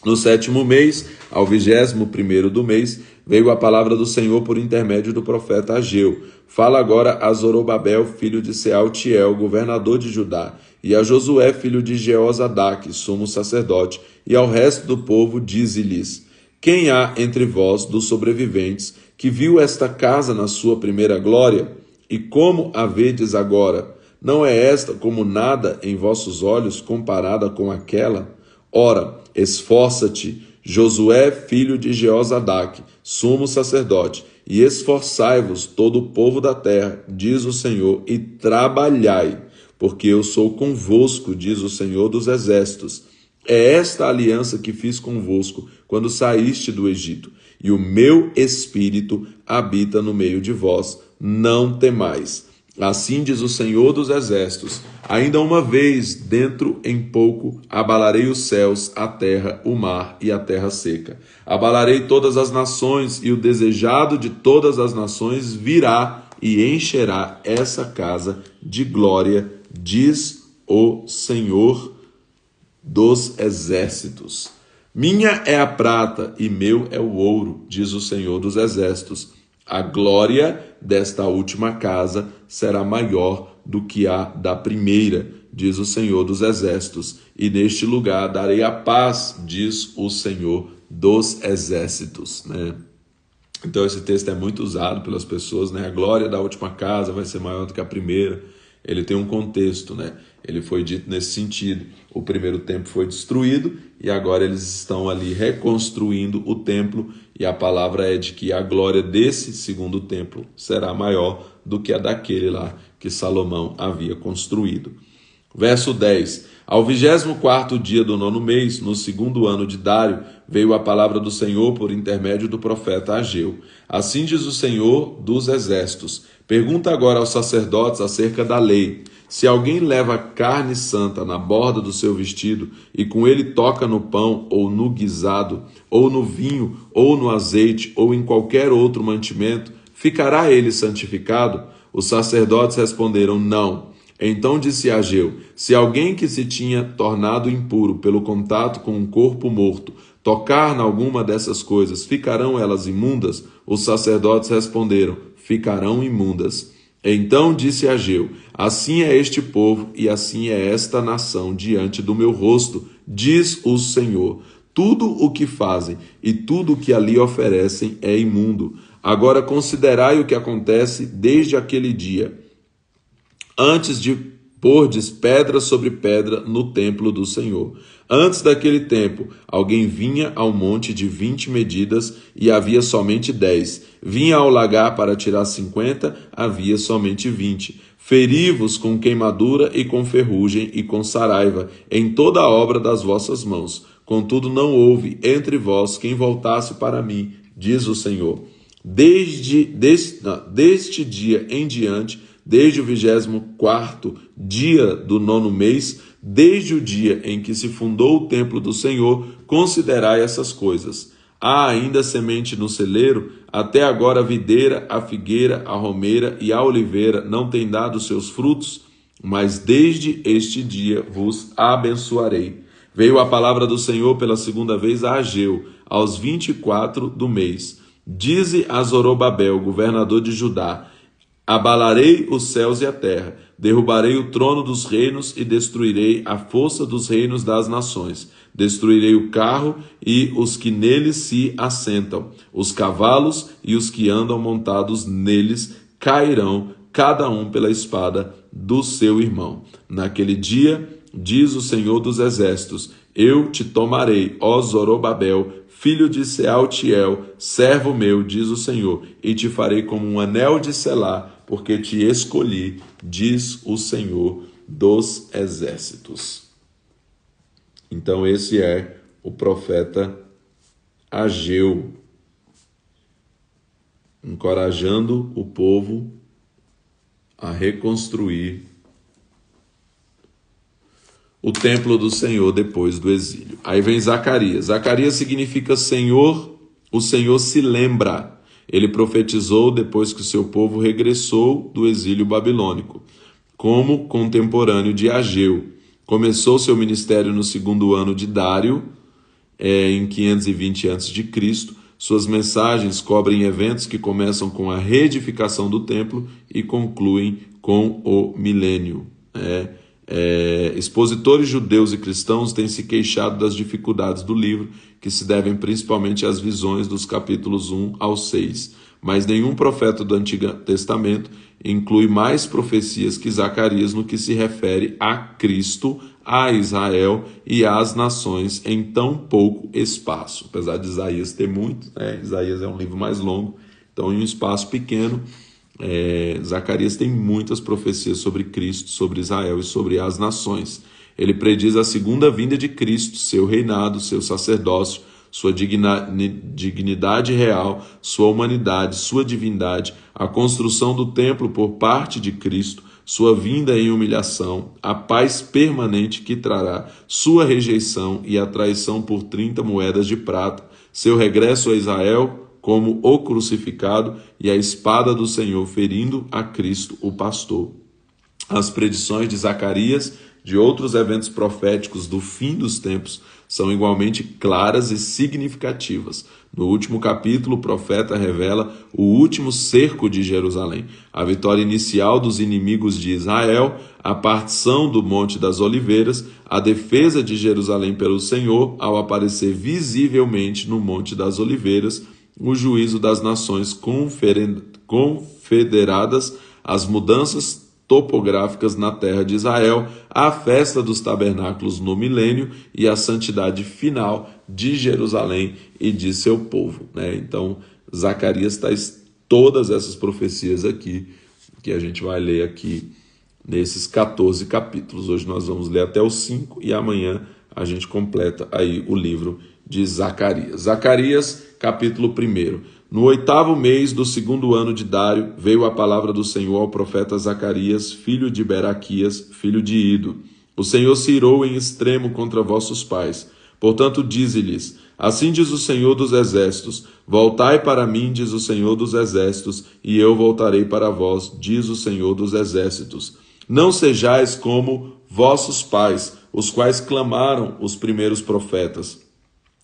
No 7º mês, ao 21º do mês, veio a palavra do Senhor por intermédio do profeta Ageu. Fala agora a Zorobabel, filho de Sealtiel, governador de Judá, e a Josué, filho de Jeozadaque, sumo sacerdote, e ao resto do povo, dize-lhes: Quem há entre vós, dos sobreviventes, que viu esta casa na sua primeira glória? E como a vedes agora? Não é esta como nada em vossos olhos comparada com aquela? Ora, esforça-te, Josué, filho de Jeozadaque, sumo sacerdote, e esforçai-vos todo o povo da terra, diz o Senhor, e trabalhai, porque eu sou convosco, diz o Senhor dos Exércitos. É esta a aliança que fiz convosco quando saíste do Egito, e o meu espírito habita no meio de vós. Não temais. Assim diz o Senhor dos Exércitos: ainda uma vez, dentro em pouco, abalarei os céus, a terra, o mar e a terra seca. Abalarei todas as nações, e o desejado de todas as nações virá e encherá essa casa de glória, diz o Senhor dos Exércitos. Minha é a prata e meu é o ouro, diz o Senhor dos Exércitos. A glória desta última casa será maior do que a da primeira, diz o Senhor dos Exércitos. E neste lugar darei a paz, diz o Senhor dos Exércitos. Né? Então esse texto é muito usado pelas pessoas, né? A glória da última casa vai ser maior do que a primeira. Ele tem um contexto, né? Ele foi dito nesse sentido. O primeiro templo foi destruído e agora eles estão ali reconstruindo o templo, e a palavra é de que a glória desse segundo templo será maior do que a daquele lá que Salomão havia construído. Verso 10. Ao 24º dia do 9º mês, no 2º ano de Dário, veio a palavra do Senhor por intermédio do profeta Ageu. Assim diz o Senhor dos Exércitos: pergunta agora aos sacerdotes acerca da lei. Se alguém leva carne santa na borda do seu vestido e com ele toca no pão ou no guisado, ou no vinho, ou no azeite, ou em qualquer outro mantimento, ficará ele santificado? Os sacerdotes responderam: não. Então disse Ageu: se alguém que se tinha tornado impuro pelo contato com um corpo morto tocar em alguma dessas coisas, ficarão elas imundas? Os sacerdotes responderam: ficarão imundas. Então disse Ageu: assim é este povo e assim é esta nação diante do meu rosto, diz o Senhor. Tudo o que fazem e tudo o que ali oferecem é imundo. Agora considerai o que acontece desde aquele dia, antes de pordes pedra sobre pedra no templo do Senhor. Antes daquele tempo, alguém vinha ao monte de 20 medidas e havia somente 10. Vinha ao lagar para tirar 50, havia somente 20. Feri-vos com queimadura e com ferrugem e com saraiva em toda a obra das vossas mãos. Contudo, não houve entre vós quem voltasse para mim, diz o Senhor. Deste dia em diante, desde o 24º dia do 9º mês, desde o dia em que se fundou o templo do Senhor, considerai essas coisas. Há ainda semente no celeiro? Até agora a videira, a figueira, a romeira e a oliveira não têm dado seus frutos? Mas desde este dia vos abençoarei. Veio a palavra do Senhor pela segunda vez a Ageu, aos 24 do mês. Dize a Zorobabel, governador de Judá: abalarei os céus e a terra, derrubarei o trono dos reinos e destruirei a força dos reinos das nações. Destruirei o carro e os que neles se assentam. Os cavalos e os que andam montados neles cairão, cada um pela espada do seu irmão. Naquele dia, diz o Senhor dos Exércitos, eu te tomarei, ó Zorobabel, filho de Sealtiel, servo meu, diz o Senhor, e te farei como um anel de selar, porque te escolhi, diz o Senhor dos Exércitos. Então esse é o profeta Ageu, encorajando o povo a reconstruir o templo do Senhor depois do exílio. Aí vem Zacarias. Zacarias significa Senhor, o Senhor se lembra. Ele profetizou depois que o seu povo regressou do exílio babilônico, como contemporâneo de Ageu. Começou seu ministério no 2º ano de Dário, em 520 a.C. Suas mensagens cobrem eventos que começam com a reedificação do templo e concluem com o milênio. Expositores judeus e cristãos têm se queixado das dificuldades do livro, que se devem principalmente às visões dos capítulos 1 ao 6. Mas nenhum profeta do Antigo Testamento inclui mais profecias que Zacarias no que se refere a Cristo, a Israel e às nações em tão pouco espaço. Apesar de Isaías ter muito, Isaías é um livro mais longo, então em um espaço pequeno, Zacarias tem muitas profecias sobre Cristo, sobre Israel e sobre as nações. Ele prediz a segunda vinda de Cristo, seu reinado, seu sacerdócio, sua dignidade real, sua humanidade, sua divindade, a construção do templo por parte de Cristo, sua vinda em humilhação, a paz permanente que trará, sua rejeição e a traição por 30 moedas de prata, seu regresso a Israel como o crucificado e a espada do Senhor ferindo a Cristo, o pastor. As predições de Zacarias de outros eventos proféticos do fim dos tempos são igualmente claras e significativas. No último capítulo, o profeta revela o último cerco de Jerusalém, a vitória inicial dos inimigos de Israel, a partição do Monte das Oliveiras, a defesa de Jerusalém pelo Senhor ao aparecer visivelmente no Monte das Oliveiras, o juízo das nações confederadas, as mudanças topográficas na terra de Israel, a festa dos tabernáculos no milênio e a santidade final de Jerusalém e de seu povo. Então, Zacarias traz todas essas profecias aqui, que a gente vai ler aqui nesses 14 capítulos. Hoje nós vamos ler até os 5 e amanhã a gente completa aí o livro de Zacarias. Zacarias, capítulo 1. No 8º mês do 2º ano de Dário, veio a palavra do Senhor ao profeta Zacarias, filho de Beraquias, filho de Ido. O Senhor se irou em extremo contra vossos pais. Portanto, dize-lhes, assim diz o Senhor dos Exércitos, voltai para mim, diz o Senhor dos Exércitos, e eu voltarei para vós, diz o Senhor dos Exércitos. Não sejais como vossos pais, os quais clamaram os primeiros profetas.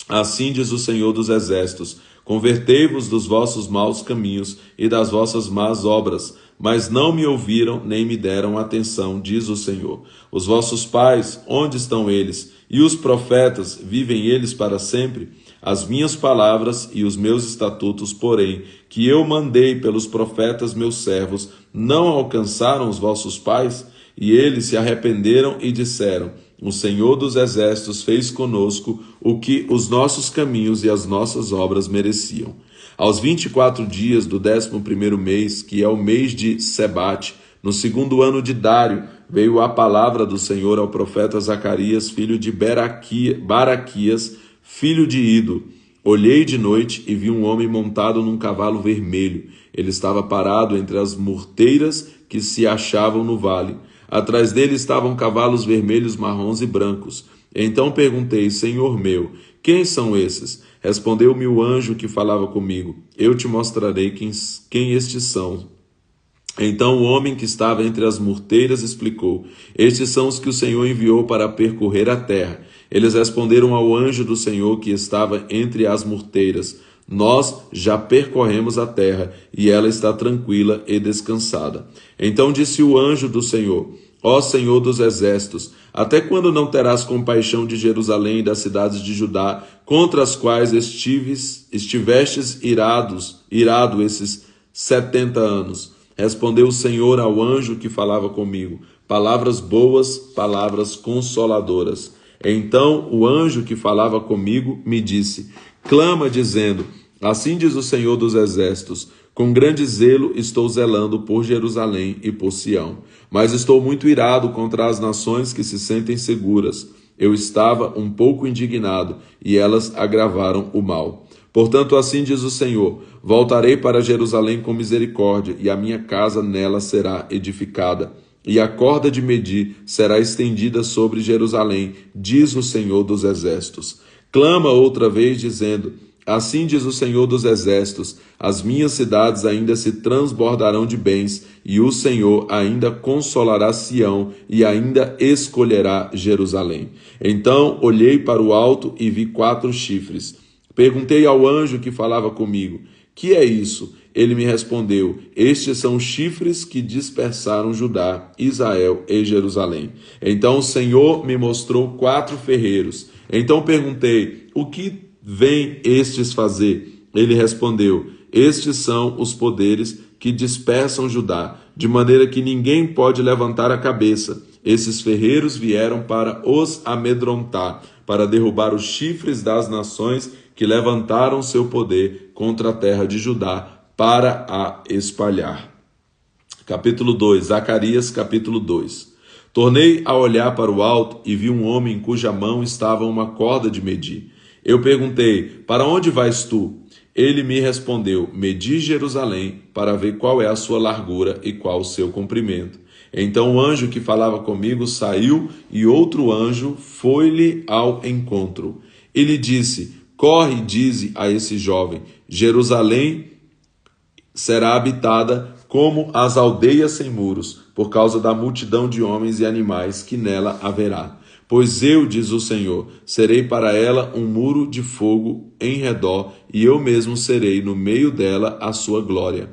Assim diz o Senhor dos Exércitos, convertei-vos dos vossos maus caminhos e das vossas más obras, mas não me ouviram nem me deram atenção, diz o Senhor. Os vossos pais, onde estão eles? E os profetas, vivem eles para sempre? As minhas palavras e os meus estatutos, porém, que eu mandei pelos profetas meus servos, não alcançaram os vossos pais? E eles se arrependeram e disseram: o Senhor dos Exércitos fez conosco o que os nossos caminhos e as nossas obras mereciam. Aos 24 dias do 11º mês, que é o mês de Sebate, no 2º ano de Dário, veio a palavra do Senhor ao profeta Zacarias, filho de Baraquias, filho de Ido. Olhei de noite e vi um homem montado num cavalo vermelho. Ele estava parado entre as murteiras que se achavam no vale. Atrás dele estavam cavalos vermelhos, marrons e brancos. Então perguntei: Senhor meu, quem são esses? Respondeu-me o anjo que falava comigo: eu te mostrarei quem estes são. Então o homem que estava entre as murteiras explicou: estes são os que o Senhor enviou para percorrer a terra. Eles responderam ao anjo do Senhor que estava entre as murteiras: nós já percorremos a terra e ela está tranquila e descansada. Então disse o anjo do Senhor: ó Senhor dos exércitos, até quando não terás compaixão de Jerusalém e das cidades de Judá, contra as quais estivestes irado esses 70 anos? Respondeu o Senhor ao anjo que falava comigo: palavras boas, palavras consoladoras. Então o anjo que falava comigo me disse: clama dizendo: assim diz o Senhor dos exércitos, com grande zelo estou zelando por Jerusalém e por Sião, mas estou muito irado contra as nações que se sentem seguras. Eu estava um pouco indignado e elas agravaram o mal. Portanto, assim diz o Senhor: voltarei para Jerusalém com misericórdia, e a minha casa nela será edificada, e a corda de medir será estendida sobre Jerusalém, diz o Senhor dos exércitos. Clama outra vez, dizendo: assim diz o Senhor dos exércitos, as minhas cidades ainda se transbordarão de bens, e o Senhor ainda consolará Sião, e ainda escolherá Jerusalém. Então olhei para o alto e vi 4 chifres. Perguntei ao anjo que falava comigo: que é isso? Ele me respondeu: estes são os chifres que dispersaram Judá, Israel e Jerusalém. Então o Senhor me mostrou 4 ferreiros. Então perguntei: o que vêm estes fazer? Ele respondeu: estes são os poderes que dispersam Judá, de maneira que ninguém pode levantar a cabeça. Esses ferreiros vieram para os amedrontar, para derrubar os chifres das nações que levantaram seu poder contra a terra de Judá, para a espalhar. Capítulo 2, Zacarias capítulo 2. Tornei a olhar para o alto e vi um homem em cuja mão estava uma corda de medir. Eu perguntei: para onde vais tu? Ele me respondeu: medi Jerusalém, para ver qual é a sua largura e qual o seu comprimento. Então o anjo que falava comigo saiu e outro anjo foi-lhe ao encontro. Ele disse: corre e dize a esse jovem: Jerusalém será habitada como as aldeias sem muros, por causa da multidão de homens e animais que nela haverá. Pois eu, diz o Senhor, serei para ela um muro de fogo em redor, e eu mesmo serei no meio dela a sua glória.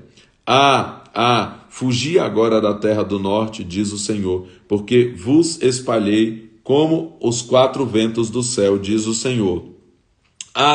Fugi agora da terra do norte, diz o Senhor, porque vos espalhei como os 4 ventos do céu, diz o Senhor.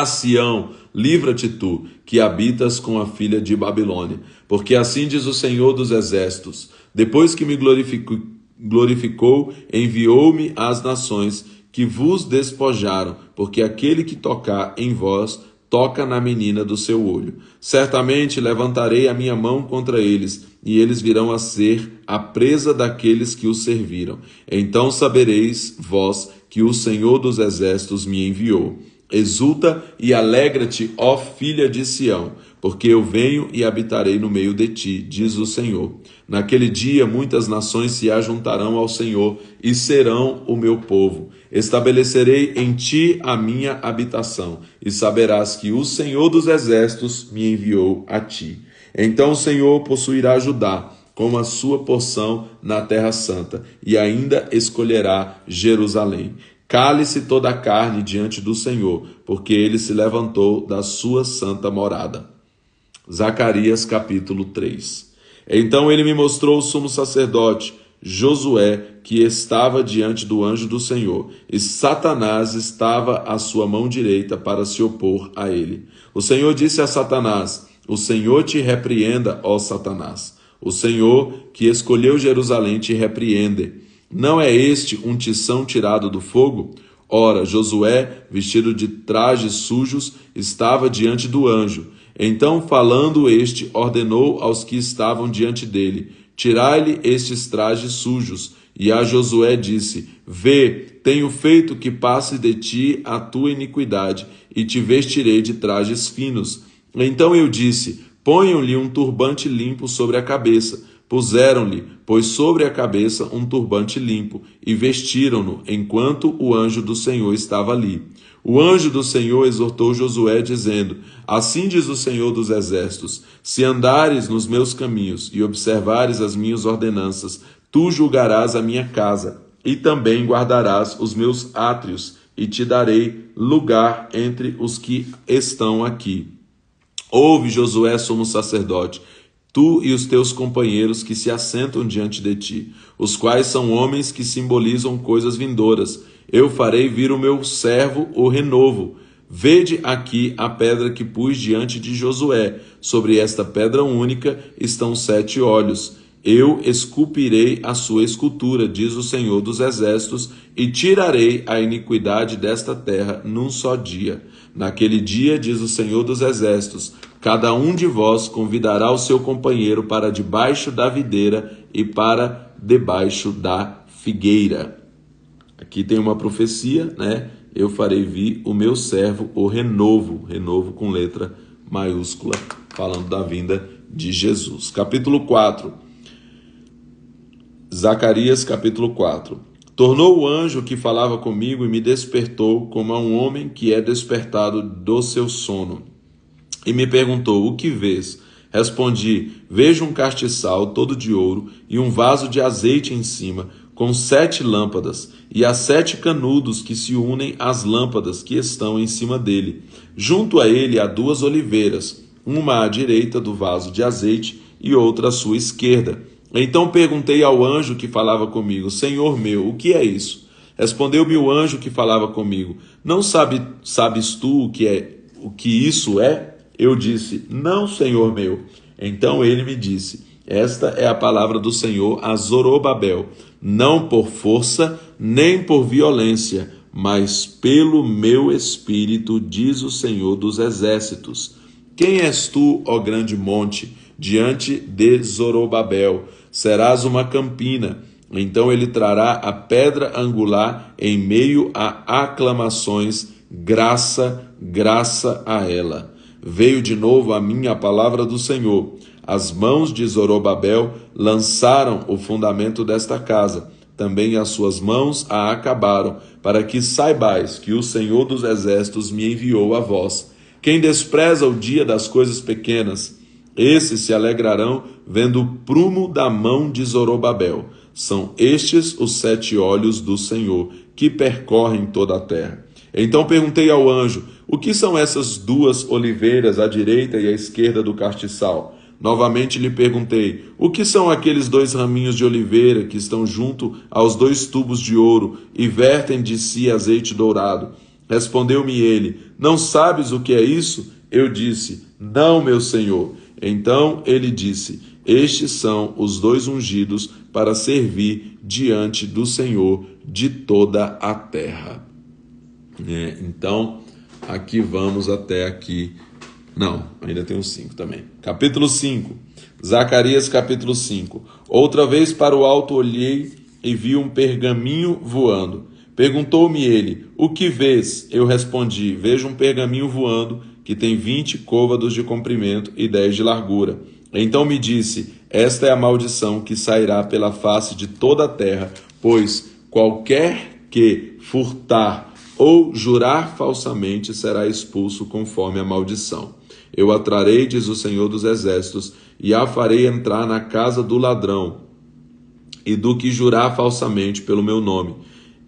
Sião, livra-te tu, que habitas com a filha de Babilônia, porque assim diz o Senhor dos exércitos: depois que me glorificou, enviou-me às nações que vos despojaram, porque aquele que tocar em vós, toca na menina do seu olho. Certamente levantarei a minha mão contra eles, e eles virão a ser a presa daqueles que os serviram. Então sabereis vós que o Senhor dos exércitos me enviou. Exulta e alegra-te, ó filha de Sião, porque eu venho e habitarei no meio de ti, diz o Senhor. Naquele dia muitas nações se ajuntarão ao Senhor e serão o meu povo. Estabelecerei em ti a minha habitação, e saberás que o Senhor dos exércitos me enviou a ti. Então o Senhor possuirá Judá como a sua porção na terra santa, e ainda escolherá Jerusalém. Cale-se toda a carne diante do Senhor, porque ele se levantou da sua santa morada. Zacarias capítulo 3. Então ele me mostrou o sumo sacerdote, Josué, que estava diante do anjo do Senhor, e Satanás estava à sua mão direita para se opor a ele. O Senhor disse a Satanás: o Senhor te repreenda, ó Satanás. O Senhor, que escolheu Jerusalém, te repreende. Não é este um tição tirado do fogo? Ora, Josué, vestido de trajes sujos, estava diante do anjo. Então, falando este, ordenou aos que estavam diante dele: tirai-lhe estes trajes sujos. E a Josué disse: vê, tenho feito que passe de ti a tua iniquidade, e te vestirei de trajes finos. Então eu disse: ponham-lhe um turbante limpo sobre a cabeça. Puseram-lhe, pois, sobre a cabeça um turbante limpo, e vestiram-no, enquanto o anjo do Senhor estava ali. O anjo do Senhor exortou Josué, dizendo: assim diz o Senhor dos Exércitos: se andares nos meus caminhos e observares as minhas ordenanças, tu julgarás a minha casa, e também guardarás os meus átrios, e te darei lugar entre os que estão aqui. Ouve, Josué, sumo sacerdote, tu e os teus companheiros que se assentam diante de ti, os quais são homens que simbolizam coisas vindouras. Eu farei vir o meu servo, o renovo. Vede aqui a pedra que pus diante de Josué. Sobre esta pedra única estão 7 olhos. Eu esculpirei a sua escultura, diz o Senhor dos Exércitos, e tirarei a iniquidade desta terra num só dia. Naquele dia, diz o Senhor dos Exércitos, cada um de vós convidará o seu companheiro para debaixo da videira e para debaixo da figueira. Aqui tem uma profecia, né? Eu farei vir o meu servo, o renovo, renovo com letra maiúscula, falando da vinda de Jesus. Capítulo 4. Zacarias, capítulo 4. Tornou o anjo que falava comigo e me despertou como a um homem que é despertado do seu sono. E me perguntou: o que vês? Respondi: vejo um castiçal todo de ouro e um vaso de azeite em cima, com 7 lâmpadas, e há 7 canudos que se unem às lâmpadas que estão em cima dele. Junto a ele há 2 oliveiras, uma à direita do vaso de azeite e outra à sua esquerda. Então perguntei ao anjo que falava comigo: Senhor meu, o que é isso? Respondeu-me o anjo que falava comigo: não sabes tu o que isso é? Eu disse: não, Senhor meu. Então ele me disse: esta é a palavra do Senhor a Zorobabel, não por força nem por violência, mas pelo meu espírito, diz o Senhor dos Exércitos. Quem és tu, ó grande monte, diante de Zorobabel? Serás uma campina. Então ele trará a pedra angular em meio a aclamações, graça, graça a ela. Veio de novo a mim a palavra do Senhor. As mãos de Zorobabel lançaram o fundamento desta casa. Também as suas mãos a acabaram, para que saibais que o Senhor dos Exércitos me enviou a vós. Quem despreza o dia das coisas pequenas, esses se alegrarão vendo o prumo da mão de Zorobabel. São estes os 7 olhos do Senhor, que percorrem toda a terra. Então perguntei ao anjo: o que são essas 2 oliveiras à direita e à esquerda do castiçal? Novamente lhe perguntei: o que são aqueles 2 raminhos de oliveira que estão junto aos 2 tubos de ouro e vertem de si azeite dourado? Respondeu-me ele: não sabes o que é isso? Eu disse: não, meu senhor. Então ele disse: estes são os 2 ungidos para servir diante do Senhor de toda a terra. Então, aqui vamos até aqui. Não, ainda tem 5 também. Capítulo 5. Zacarias, capítulo 5. Outra vez para o alto olhei e vi um pergaminho voando. Perguntou-me ele: o que vês? Eu respondi: vejo um pergaminho voando que tem 20 côvados de comprimento e 10 de largura. Então me disse: esta é a maldição que sairá pela face de toda a terra, pois qualquer que furtar ou jurar falsamente será expulso conforme a maldição. Eu a trarei, diz o Senhor dos Exércitos, e a farei entrar na casa do ladrão e do que jurar falsamente pelo meu nome.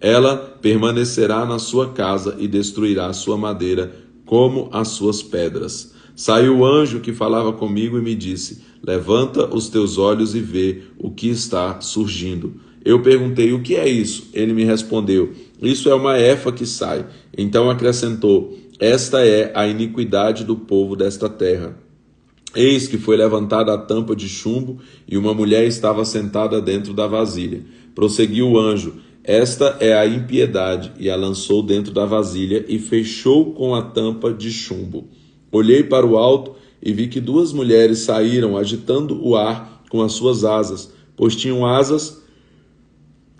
Ela permanecerá na sua casa e destruirá a sua madeira como as suas pedras. Saiu o anjo que falava comigo e me disse: levanta os teus olhos e vê o que está surgindo. Eu perguntei: o que é isso? Ele me respondeu: isso é uma efa que sai. Então acrescentou: esta é a iniquidade do povo desta terra. Eis que foi levantada a tampa de chumbo e uma mulher estava sentada dentro da vasilha. Prosseguiu o anjo: esta é a impiedade, e a lançou dentro da vasilha e fechou com a tampa de chumbo. Olhei para o alto e vi que duas mulheres saíram agitando o ar com as suas asas, pois tinham asas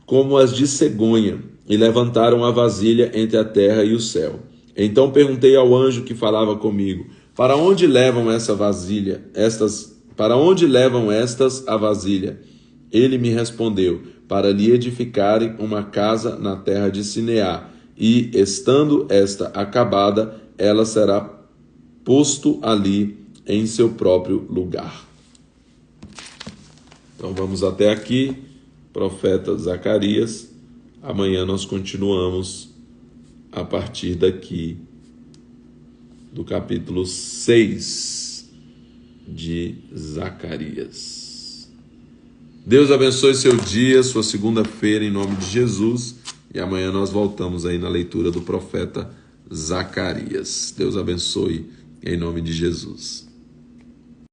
como as de cegonha, e levantaram a vasilha entre a terra e o céu. Então perguntei ao anjo que falava comigo: para onde levam essa vasilha? Para onde levam estas a vasilha? Ele me respondeu: para lhe edificarem uma casa na terra de Sineá, e, estando esta acabada, ela será posto ali em seu próprio lugar. Então vamos até aqui, profeta Zacarias. Amanhã nós continuamos a partir daqui do capítulo 6 de Zacarias. Deus abençoe seu dia, sua segunda-feira, em nome de Jesus. E amanhã nós voltamos aí na leitura do profeta Zacarias. Deus abençoe em nome de Jesus.